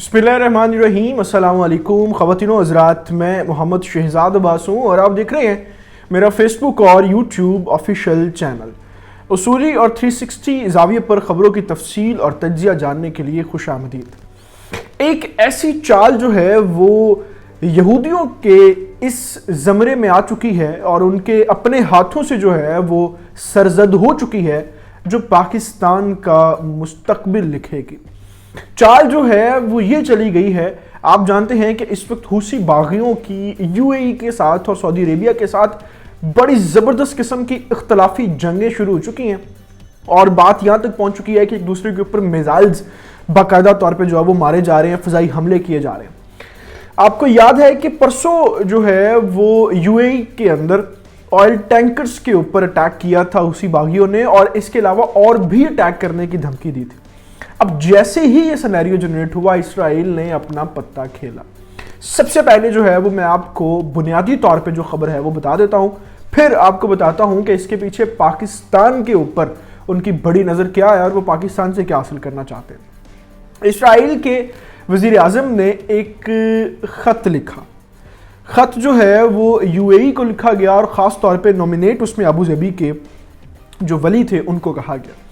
बिस्मिल्लाहिर्रहमानिर्रहीम। अस्सलाम वालेकुम ख़वातीनो हज़रात, मैं मोहम्मद शहजाद अब्बास हूँ और आप देख रहे हैं मेरा फेसबुक और यूट्यूब ऑफिशियल चैनल। उसूली और 360 ज़ाविये पर ख़बरों की तफसील और तज्ज़िया जानने के लिए खुश आमदीद। एक ऐसी चाल जो है वो यहूदियों के इस ज़मरे में आ चुकी है और उनके अपने हाथों से जो है वो सरजद हो चुकी है, जो पाकिस्तान का मुस्तकबिल लिखेगी। चाल जो है वो ये चली गई है। आप जानते हैं कि इस वक्त हूसी बागियों की यूएई के साथ और सऊदी अरेबिया के साथ बड़ी ज़बरदस्त किस्म की इख्तलाफी जंगें शुरू हो चुकी हैं और बात यहाँ तक पहुँच चुकी है कि एक दूसरे के ऊपर मिसाइल्स बाकायदा तौर पे जो है वो मारे जा रहे हैं, फ़ज़ाई हमले किए जा रहे हैं। आपको याद है कि परसों जो है वो यूएई के अंदर ऑयल टैंकर्स के ऊपर अटैक किया था हूसी बागियों ने, और इसके अलावा और भी अटैक करने की धमकी दी थी। अब जैसे ही ये सिनेरियो जनरेट हुआ, इसराइल ने अपना पत्ता खेला। सबसे पहले जो है वो मैं आपको बुनियादी तौर पे जो खबर है वो बता देता हूँ, फिर आपको बताता हूँ कि इसके पीछे पाकिस्तान के ऊपर उनकी बड़ी नज़र क्या है और वो पाकिस्तान से क्या हासिल करना चाहते हैं। इसराइल के वज़ीर आज़म ने एक ख़त लिखा। ख़त जो है वो यूएई को लिखा गया और ख़ास तौर पे नॉमिनेट उसमें अबू ज़बी के जो वली थे उनको कहा गया।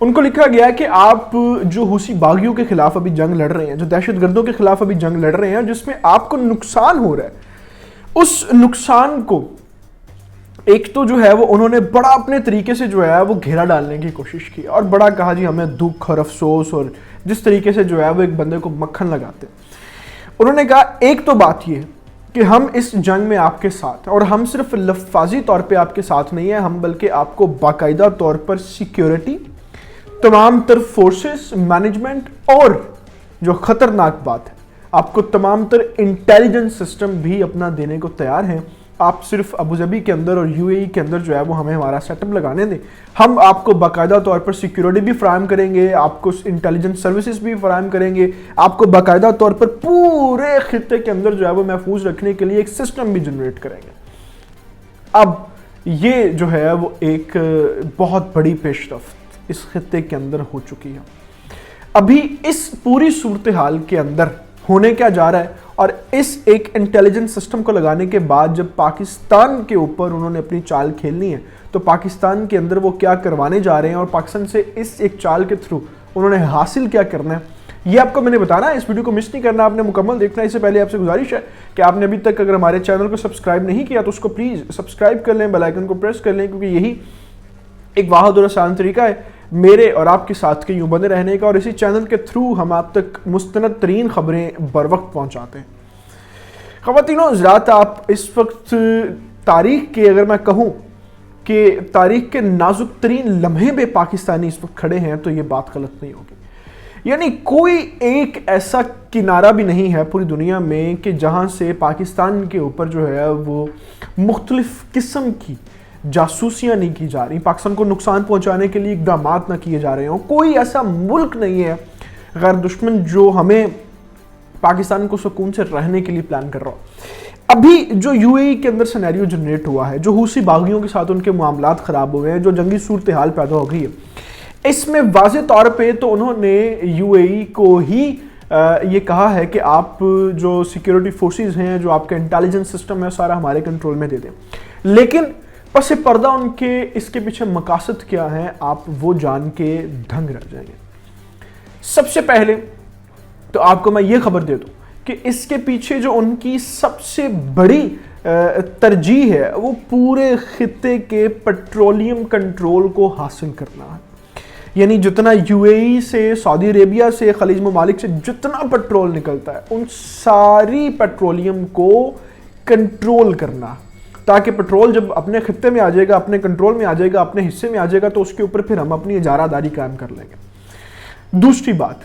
उनको लिखा गया कि आप जो हूसी बागियों के खिलाफ अभी जंग लड़ रहे हैं, जो दहशतगर्दों के खिलाफ अभी जंग लड़ रहे हैं, जिसमें आपको नुकसान हो रहा है, उस नुकसान को एक तो जो है वो उन्होंने बड़ा अपने तरीके से जो है वो घेरा डालने की कोशिश की और बड़ा कहा जी हमें दुख और अफसोस, और जिस तरीके से जो है वो एक बंदे को मक्खन लगाते। उन्होंने कहा एक तो बात ये कि हम इस जंग में आपके साथ हैं और हम सिर्फ लफ्ज़ी तौर पे आपके साथ नहीं है, हम बल्कि आपको बाकायदा तौर पर सिक्योरिटी, तमाम तर फोर्सेस, मैनेजमेंट और जो ख़तरनाक बात है आपको तमाम तर इंटेलिजेंस सिस्टम भी अपना देने को तैयार हैं। आप सिर्फ अबू धाबी के अंदर और यूएई के अंदर जो है वो हमें हमारा सेटअप लगाने दें, हम आपको बाकायदा तौर पर सिक्योरिटी भी फराहम करेंगे, आपको इंटेलिजेंस सर्विसेज भी फराहम करेंगे, आपको बाकायदा तौर पर पूरे खित्ते के अंदर जो है वो महफूज रखने के लिए एक सिस्टम भी जनरेट करेंगे। अब ये जो है वो एक बहुत बड़ी पेशरफ्त इस खित्ते के अंदर हो चुकी है। अभी इस पूरी सूरत हाल के अंदर होने क्या जा रहा है, और इस एक इंटेलिजेंस सिस्टम को लगाने के बाद जब पाकिस्तान के ऊपर उन्होंने अपनी चाल खेलनी है तो पाकिस्तान के अंदर वो क्या करवाने जा रहे हैं और पाकिस्तान से इस एक चाल के थ्रू उन्होंने हासिल क्या करना है, ये आपको मैंने बताना है। इस वीडियो को मिस नहीं करना, आपने मुकम्मल देखना है। इससे पहले आपसे गुजारिश है कि आपने अभी तक अगर हमारे चैनल को सब्सक्राइब नहीं किया तो उसको प्लीज़ सब्सक्राइब कर लें, बेल आइकन को प्रेस कर लें, क्योंकि यही एक वाहिद और आसान तरीका है मेरे और आपके साथ के यूँ बने रहने का, और इसी चैनल के थ्रू हम आप तक मुस्तनद तरीन ख़बरें बर वक्त पहुँचाते हैं। ख़वातीनो हज़रात, आप इस वक्त तारीख़ के, अगर मैं कहूँ कि तारीख़ के नाजुक तरीन लम्हे पे पाकिस्तानी इस वक्त खड़े हैं तो ये बात गलत नहीं होगी। यानी कोई एक ऐसा किनारा भी नहीं है पूरी दुनिया में कि जहाँ से पाकिस्तान के ऊपर जो है वो मुख्तलिफ़ किस्म की जासूसियाँ नहीं की जा रही, पाकिस्तान को नुकसान पहुंचाने के लिए इक़दाम ना किए जा रहे हों। कोई ऐसा मुल्क नहीं है गैर दुश्मन जो हमें पाकिस्तान को सुकून से रहने के लिए प्लान कर रहा हो। अभी जो यूएई के अंदर सिनेरियो जनरेट हुआ है, जो हूसी बागियों के साथ उनके मामलात ख़राब हुए हैं, जो जंगी सूरत हाल पैदा हो गई है, इसमें वाज़ेह तौर पर तो उन्होंने यूएई को ही ये कहा है कि आप जो सिक्योरिटी फोर्सेस हैं, जो आपका इंटेलिजेंस सिस्टम है, सारा हमारे कंट्रोल में दे दें। लेकिन पस पर्दा उनके इसके पीछे मकासद क्या है, आप वो जान के दंग रह जाएंगे। सबसे पहले तो आपको मैं ये खबर दे दूं कि इसके पीछे जो उनकी सबसे बड़ी तरजीह है वो पूरे खित्ते के पेट्रोलियम कंट्रोल को हासिल करना है। यानी जितना यूएई से, सऊदी अरेबिया से, खलीज ममालिक से जितना पेट्रोल निकलता है उन सारी पेट्रोलियम को कंट्रोल करना, ताकि पेट्रोल जब अपने खित्ते में आ जाएगा, अपने कंट्रोल में आ जाएगा, अपने हिस्से में आ जाएगा, तो उसके ऊपर फिर हम अपनी इजारादारी कायम कर लेंगे। दूसरी बात,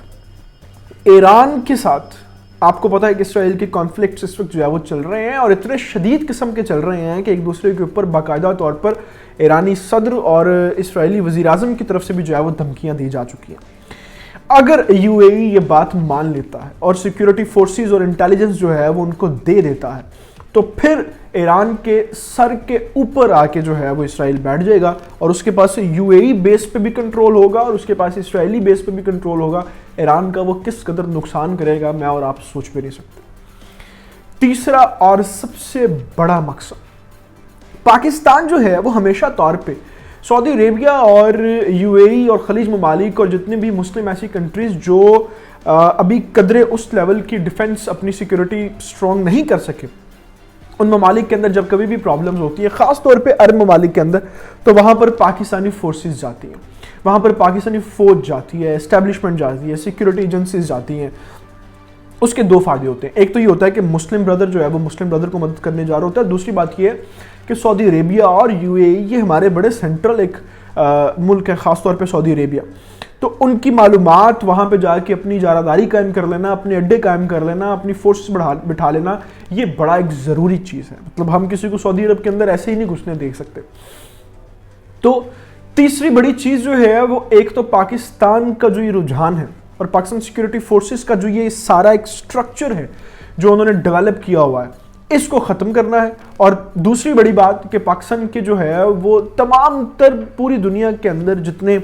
ईरान के साथ आपको पता है कि इसराइल के कॉन्फ्लिक्ट इस वक्त जो है वो चल रहे हैं और इतने शदीद किस्म के चल रहे हैं कि एक दूसरे के ऊपर बाकायदा तौर पर ईरानी सदर और इसराइली वज़ीर आज़म की तरफ से भी जो है वो धमकियाँ दी जा चुकी हैं। अगर यूएई ये बात मान लेता है और सिक्योरिटी फोर्सेस और इंटेलिजेंस जो है वो उनको दे देता है تو پھر ایران کے سر کے اوپر آ کے جو ہے وہ اسرائیل بیٹھ جائے گا اور اس کے پاس سے یو اے ای بیس پہ بھی کنٹرول ہوگا اور اس کے پاس اسرائیلی بیس پہ بھی کنٹرول ہوگا. ایران کا وہ کس قدر نقصان کرے گا میں اور آپ سوچ بھی نہیں سکتے. تیسرا اور سب سے بڑا مقصد، پاکستان جو ہے وہ ہمیشہ طور پہ سعودی عربیہ اور یو اے ای اور خلیج ممالک اور جتنے بھی مسلم ایسی کنٹریز جو ابھی قدرے اس لیول کی ڈیفنس اپنی سیکیورٹی سٹرونگ نہیں کر سکے، ان ممالک کے اندر جب کبھی بھی پرابلمز ہوتی ہے، خاص طور پہ عرب ممالک کے اندر، تو وہاں پر پاکستانی فورسز جاتی ہیں، وہاں پر پاکستانی فوج جاتی ہے، اسٹیبلشمنٹ جاتی ہے، سیکیورٹی ایجنسیز جاتی ہیں. اس کے دو فائدے ہوتے ہیں. ایک تو یہ ہوتا ہے کہ مسلم بردر جو ہے وہ مسلم بردر کو مدد کرنے جا رہا ہوتا ہے. دوسری بات یہ ہے کہ سعودی عربیہ اور یو اے ای یہ ہمارے بڑے سینٹرل ایک ملک ہے، خاص طور پہ سعودی عربیہ، تو ان کی معلومات وہاں پہ جا کے اپنی جارحداری قائم کر لینا، اپنے اڈے قائم کر لینا، اپنی فورسز بٹھا لینا، یہ بڑا ایک ضروری چیز ہے. مطلب ہم کسی کو سعودی عرب کے اندر ایسے ہی نہیں گھسنے دیکھ سکتے. تو تیسری بڑی چیز جو ہے وہ ایک تو پاکستان کا جو یہ رجحان ہے اور پاکستان سیکیورٹی فورسز کا جو یہ سارا ایک سٹرکچر ہے جو انہوں نے ڈیولپ کیا ہوا ہے، اس کو ختم کرنا ہے. اور دوسری بڑی بات کہ پاکستان کے جو ہے وہ تمام تر پوری دنیا کے اندر جتنے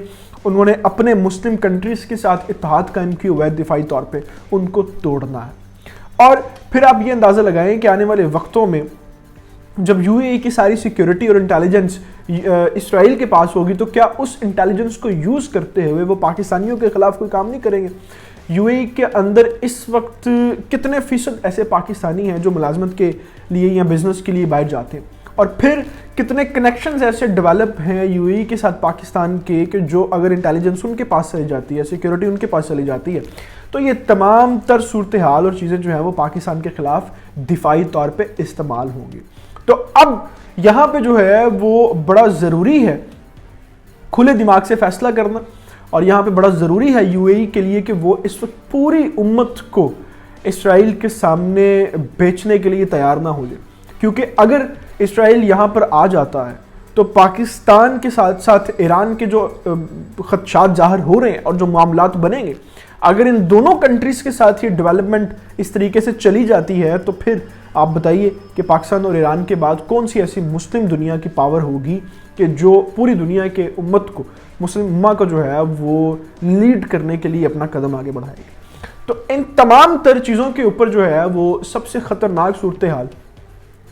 انہوں نے اپنے مسلم کنٹریز کے ساتھ اتحاد قائم کیے ہوئے دفاعی طور پہ، ان کو توڑنا ہے. اور پھر آپ یہ اندازہ لگائیں کہ آنے والے وقتوں میں جب یو اے ای کی ساری سیکیورٹی اور انٹیلیجنس اسرائیل کے پاس ہوگی تو کیا اس انٹیلیجنس کو یوز کرتے ہوئے وہ پاکستانیوں کے خلاف کوئی کام نہیں کریں گے؟ یو اے ای کے اندر اس وقت کتنے فیصد ایسے پاکستانی ہیں جو ملازمت کے لیے یا بزنس کے لیے باہر جاتے ہیں، اور پھر کتنے کنیکشنز ایسے ڈیولپ ہیں یو اے ای کے ساتھ پاکستان کے کہ جو اگر انٹیلیجنس ان کے پاس چلی جاتی ہے، سیکیورٹی ان کے پاس چلی جاتی ہے، تو یہ تمام تر صورتحال اور چیزیں جو ہیں وہ پاکستان کے خلاف دفاعی طور پہ استعمال ہوں گی. تو اب یہاں پہ جو ہے وہ بڑا ضروری ہے کھلے دماغ سے فیصلہ کرنا، اور یہاں پہ بڑا ضروری ہے یو اے ای کے لیے کہ وہ اس وقت پوری امت کو اسرائیل کے سامنے بیچنے کے لیے تیار نہ ہو جائے. کیونکہ اگر اسرائیل یہاں پر آ جاتا ہے تو پاکستان کے ساتھ ساتھ ایران کے جو خدشات ظاہر ہو رہے ہیں اور جو معاملات بنیں گے، اگر ان دونوں کنٹریز کے ساتھ یہ ڈیولپمنٹ اس طریقے سے چلی جاتی ہے تو پھر آپ بتائیے کہ پاکستان اور ایران کے بعد کون سی ایسی مسلم دنیا کی پاور ہوگی کہ جو پوری دنیا کے امت کو، مسلم امہ کو جو ہے وہ لیڈ کرنے کے لیے اپنا قدم آگے بڑھائے گی. تو ان تمام تر چیزوں کے اوپر جو ہے وہ سب سے خطرناک صورتحال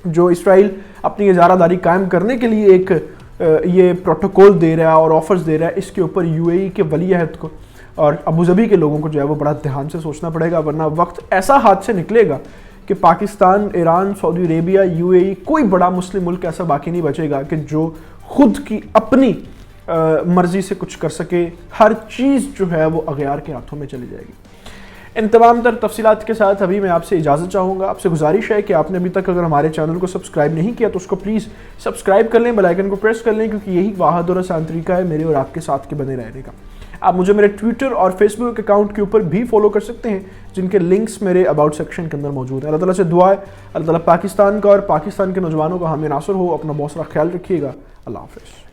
جو اسرائیل اپنی اظہارہ داری قائم کرنے کے لیے ایک یہ پروٹوکول دے رہا ہے اور آفرز دے رہا ہے، اس کے اوپر یو اے ای کے ولی عہد کو اور ابوظبی کے لوگوں کو جو ہے وہ بڑا دھیان سے سوچنا پڑے گا، ورنہ وقت ایسا ہاتھ سے نکلے گا کہ پاکستان، ایران، سعودی عربیہ، یو اے ای، کوئی بڑا مسلم ملک ایسا باقی نہیں بچے گا کہ جو خود کی اپنی مرضی سے کچھ کر سکے. ہر چیز جو ہے وہ اغیار کے ہاتھوں میں چلی جائے گی. ان تمام تر تفصیلات کے ساتھ ابھی میں آپ سے اجازت چاہوں گا. آپ سے گزارش ہے کہ آپ نے ابھی تک اگر ہمارے چینل کو سبسکرائب نہیں کیا تو اس کو پلیز سبسکرائب کر لیں، بیل آئیکن کو پریس کر لیں، کیونکہ یہی واحد اور آسان طریقہ ہے میرے اور آپ کے ساتھ کے بنے رہنے کا. آپ مجھے میرے ٹویٹر اور فیس بک اکاؤنٹ کے اوپر بھی فالو کر سکتے ہیں، جن کے لنکس میرے اباؤٹ سیکشن کے اندر موجود ہیں. اللہ تعالیٰ سے دعا ہے اللہ تعالیٰ پاکستان کا اور پاکستان کے نوجوانوں کا حامی ناصر ہو. اپنا بہت سارا خیال رکھیے گا. اللہ حافظ.